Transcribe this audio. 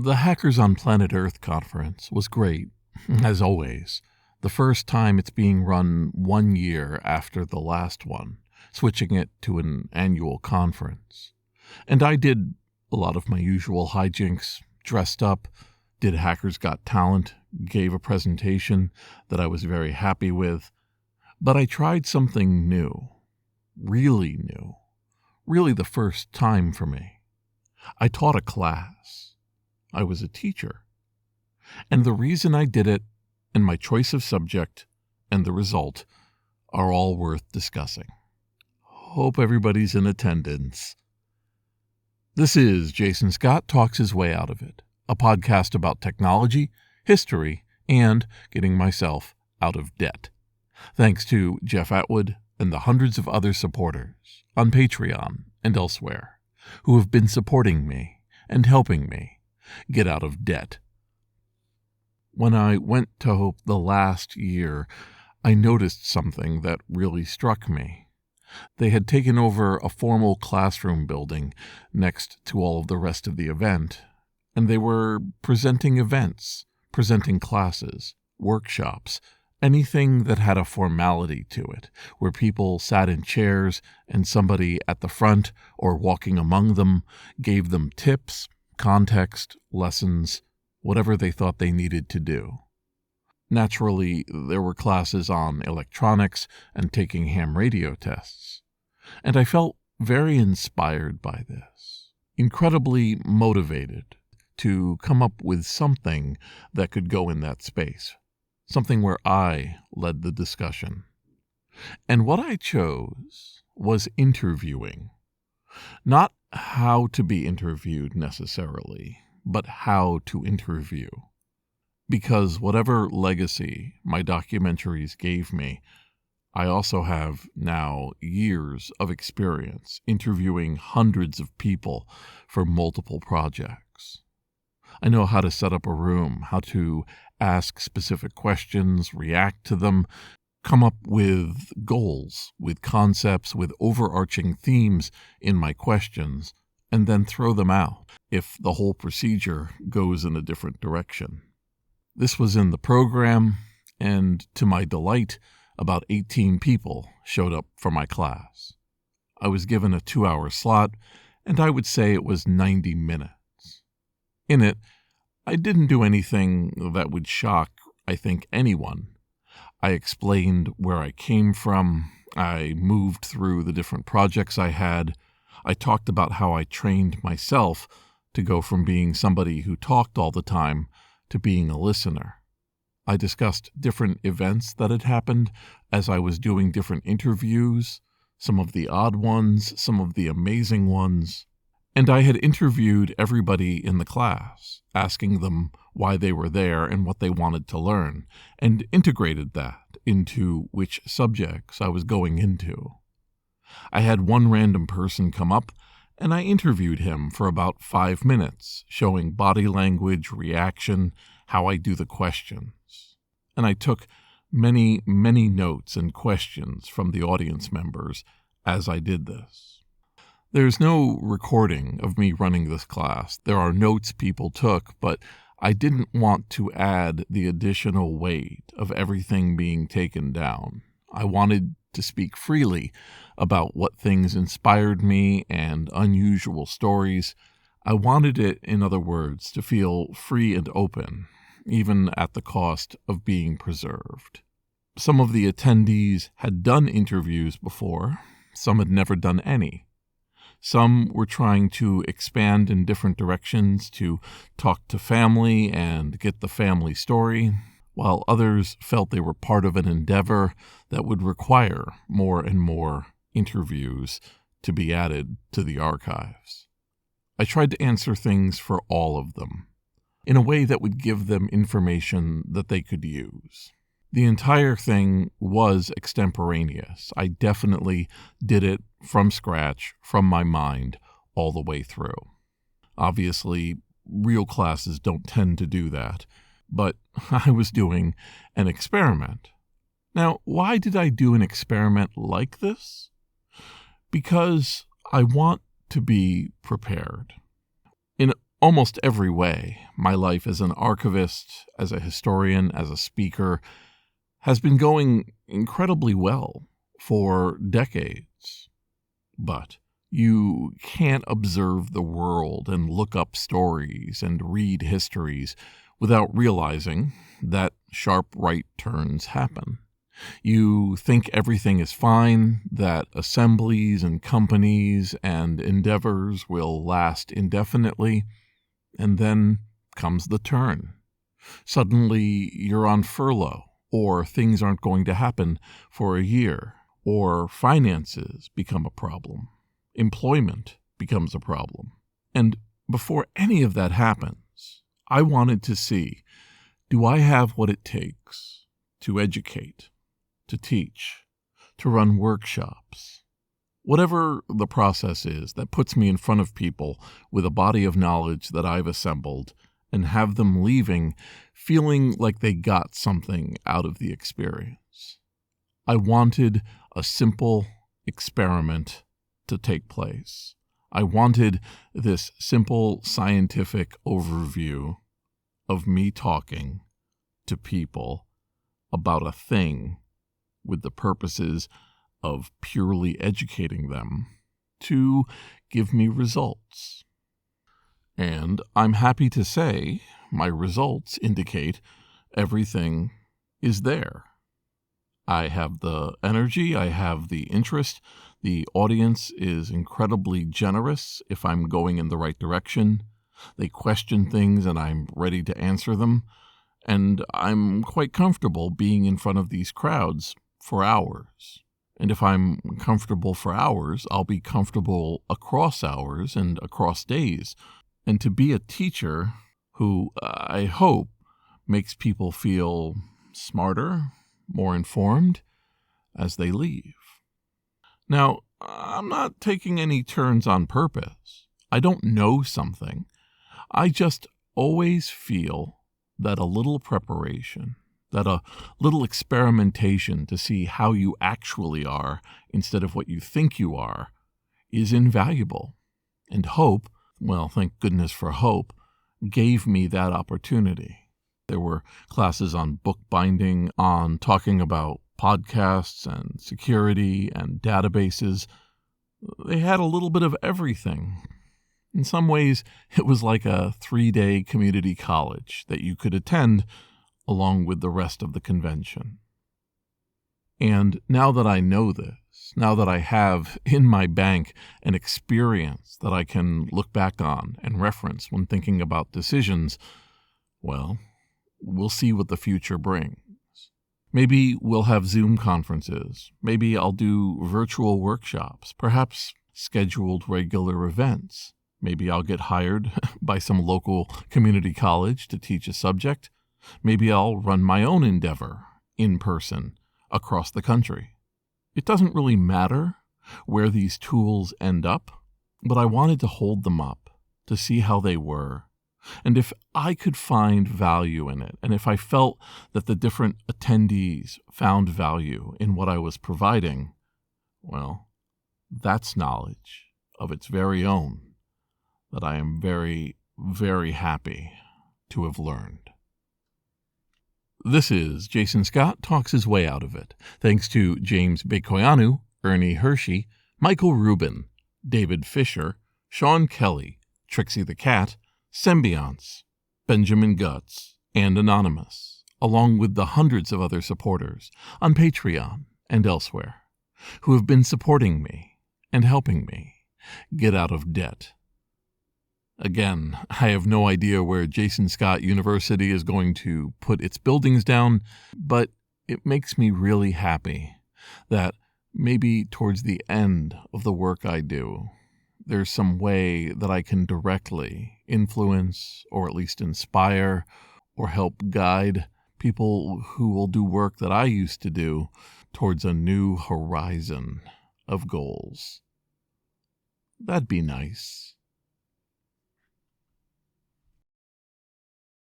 The Hackers on Planet Earth conference was great, as always. The first time it's being run 1 year after the last one, switching it to an annual conference. And I did a lot of my usual hijinks, dressed up, did Hackers Got Talent, gave a presentation that I was very happy with. But I tried something new, really the first time for me. I taught a class. I was a teacher. And the reason I did it, and my choice of subject, and the result, are all worth discussing. Hope everybody's in attendance. This is Jason Scott Talks His Way Out of It, a podcast about technology, history, and getting myself out of debt. Thanks to Jeff Atwood and the hundreds of other supporters on Patreon and elsewhere who have been supporting me and helping me get out of debt. When I went to Hope the last year, I noticed something that really struck me. They had taken over a formal classroom building next to all of the rest of the event, and they were presenting events, presenting classes, workshops, anything that had a formality to it, where people sat in chairs and somebody at the front or walking among them gave them tips, context, lessons, whatever they thought they needed to do. Naturally, there were classes on electronics and taking ham radio tests, and I felt very inspired by this, incredibly motivated to come up with something that could go in that space, something where I led the discussion. And what I chose was interviewing. Not how to be interviewed necessarily, but how to interview. Because whatever legacy my documentaries gave me, I also have now years of experience interviewing hundreds of people for multiple projects. I know how to set up a room, how to ask specific questions, react to them, come up with goals, with concepts, with overarching themes in my questions, and then throw them out if the whole procedure goes in a different direction. This was in the program, and to my delight, about 18 people showed up for my class. I was given a 2-hour slot, and I would say it was 90 minutes. In it, I didn't do anything that would shock, I think, anyone. I explained where I came from. I moved through the different projects I had. I talked about how I trained myself to go from being somebody who talked all the time to being a listener. I discussed different events that had happened as I was doing different interviews, some of the odd ones, some of the amazing ones. And I had interviewed everybody in the class, asking them why they were there and what they wanted to learn, and integrated that into which subjects I was going into. I had one random person come up, and I interviewed him for about 5 minutes, showing body language, reaction, how I do the questions. And I took many notes and questions from the audience members as I did this. There's no recording of me running this class. There are notes people took, but I didn't want to add the additional weight of everything being taken down. I wanted to speak freely about what things inspired me and unusual stories. I wanted it, in other words, to feel free and open, even at the cost of being preserved. Some of the attendees had done interviews before. Some had never done any. Some were trying to expand in different directions to talk to family and get the family story, while others felt they were part of an endeavor that would require more and more interviews to be added to the archives. I tried to answer things for all of them in a way that would give them information that they could use. The entire thing was extemporaneous. I definitely did it from scratch, from my mind, all the way through. Obviously, real classes don't tend to do that, but I was doing an experiment. Now, why did I do an experiment like this? Because I want to be prepared. In almost every way, my life as an archivist, as a historian, as a speaker, has been going incredibly well for decades. But you can't observe the world and look up stories and read histories without realizing that sharp right turns happen. You think everything is fine, that assemblies and companies and endeavors will last indefinitely, and then comes the turn. Suddenly you're on furlough, or things aren't going to happen for a year, or finances become a problem. Employment becomes a problem. And before any of that happens, I wanted to see, do I have what it takes to educate, to teach, to run workshops? Whatever the process is that puts me in front of people with a body of knowledge that I've assembled and have them leaving feeling like they got something out of the experience. I wanted a simple experiment to take place. I wanted this simple scientific overview of me talking to people about a thing with the purposes of purely educating them to give me results. And I'm happy to say my results indicate everything is there. I have the energy, I have the interest, the audience is incredibly generous if I'm going in the right direction. They question things and I'm ready to answer them, and I'm quite comfortable being in front of these crowds for hours. And if I'm comfortable for hours, I'll be comfortable across hours and across days. And to be a teacher who, I hope, makes people feel smarter, more informed as they leave. Now, I'm not taking any turns on purpose. I don't know something. I just always feel that a little preparation, that a little experimentation to see how you actually are instead of what you think you are, is invaluable. And hope, well, thank goodness for hope, gave me that opportunity. There were classes on bookbinding, on talking about podcasts and security and databases. They had a little bit of everything. In some ways, it was like a 3-day community college that you could attend along with the rest of the convention. And now that I know this, now that I have in my bank an experience that I can look back on and reference when thinking about decisions, well, we'll see what the future brings. Maybe we'll have Zoom conferences. Maybe I'll do virtual workshops, perhaps scheduled regular events. Maybe I'll get hired by some local community college to teach a subject. Maybe I'll run my own endeavor in person across the country. It doesn't really matter where these tools end up, but I wanted to hold them up to see how they were. And if I could find value in it, and if I felt that the different attendees found value in what I was providing, well, that's knowledge of its very own that I am very, very happy to have learned. This is Jason Scott Talks His Way Out of It, thanks to James Bekoyanu, Ernie Hershey, Michael Rubin, David Fisher, Sean Kelly, Trixie the Cat, Symbionce, Benjamin Guts, and Anonymous, along with the hundreds of other supporters on Patreon and elsewhere who have been supporting me and helping me get out of debt. Again, I have no idea where Jason Scott University is going to put its buildings down, but it makes me really happy that maybe towards the end of the work I do, there's some way that I can directly influence or at least inspire or help guide people who will do work that I used to do towards a new horizon of goals. That'd be nice.